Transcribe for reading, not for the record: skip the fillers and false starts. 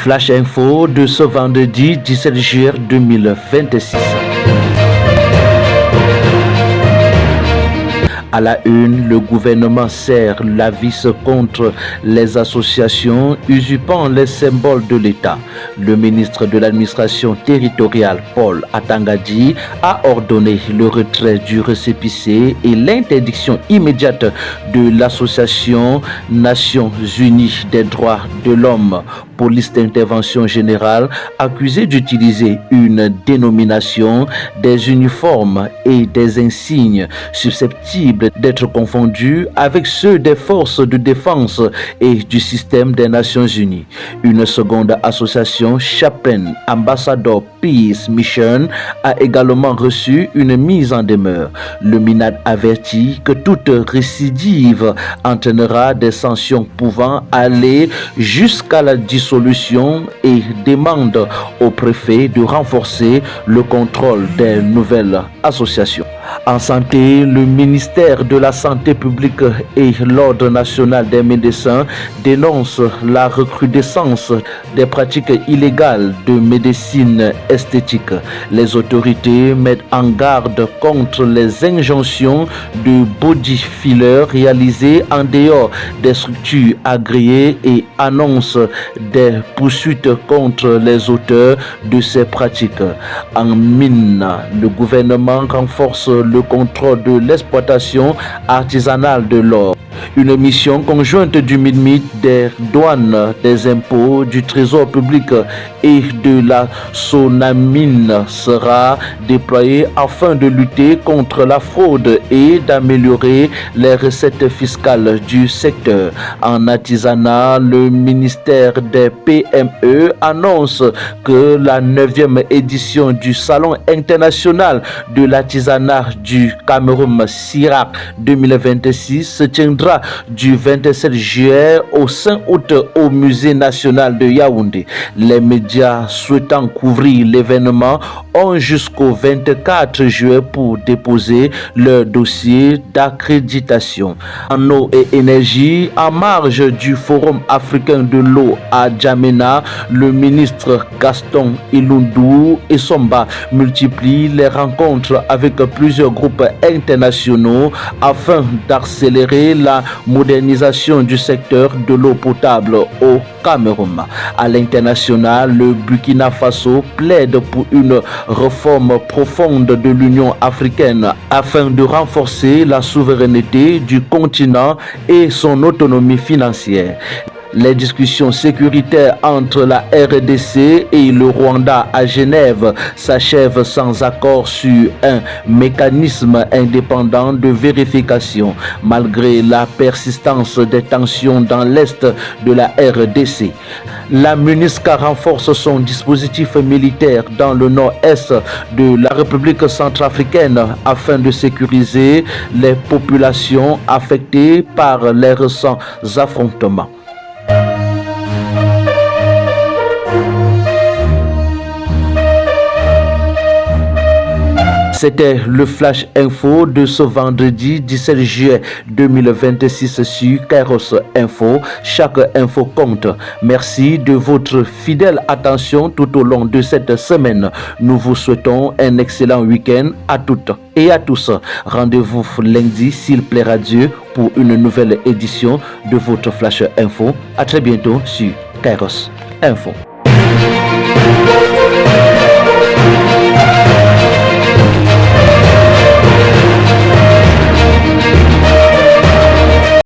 Flash Info de ce vendredi 17 juillet 2026. À la une, le gouvernement serre la vis contre les associations usurpant les symboles de l'État. Le ministre de l'administration territoriale, Paul Atangadi, a ordonné le retrait du récépissé et l'interdiction immédiate de l'association Nations Unies des droits de l'homme, police d'intervention générale, accusée d'utiliser une dénomination, des uniformes et des insignes susceptibles d'être confondus avec ceux des forces de défense et du système des Nations Unies. Une seconde association, Chaplain Ambassador Peace Mission, a également reçu une mise en demeure. Le MINAD avertit que toute récidive entraînera des sanctions pouvant aller jusqu'à la dissolution et demande au préfet de renforcer le contrôle des nouvelles associations. En santé, le ministère de la Santé publique et l'Ordre national des médecins dénoncent la recrudescence des pratiques illégales de médecine esthétique. Les autorités mettent en garde contre les injonctions de body filler réalisées en dehors des structures agréées et annoncent des poursuites contre les auteurs de ces pratiques. En mine, le gouvernement renforce le contrôle de l'exploitation artisanale de l'or. Une mission conjointe du MINMIT, des douanes, des impôts, du trésor public et de la Sonamine sera déployée afin de lutter contre la fraude et d'améliorer les recettes fiscales du secteur. En artisanat, le ministère des PME annonce que la 9e édition du Salon international de l'artisanat du Cameroun CIRAC 2026 se tiendra du 27 juillet au 5 août au Musée national de Yaoundé. Les médias souhaitant couvrir l'événement ont jusqu'au 24 juillet pour déposer leur dossier d'accréditation. En eau et énergie, en marge du Forum africain de l'eau à Djamena, le ministre Gaston Ilundu Essomba multiplie les rencontres avec plusieurs groupes internationaux afin d'accélérer la modernisation du secteur de l'eau potable au Cameroun. À l'international, le Burkina Faso plaide pour une réforme profonde de l'Union africaine afin de renforcer la souveraineté du continent et son autonomie financière. Les discussions sécuritaires entre la RDC et le Rwanda à Genève s'achèvent sans accord sur un mécanisme indépendant de vérification, malgré la persistance des tensions dans l'est de la RDC. La MINUSCA renforce son dispositif militaire dans le nord-est de la République centrafricaine afin de sécuriser les populations affectées par les récents affrontements. C'était le Flash Info de ce vendredi 17 juillet 2026 sur Kairos Info. Chaque info compte. Merci de votre fidèle attention tout au long de cette semaine. Nous vous souhaitons un excellent week-end à toutes et à tous. Rendez-vous lundi, s'il plaira Dieu, pour une nouvelle édition de votre Flash Info. À très bientôt sur Kairos Info.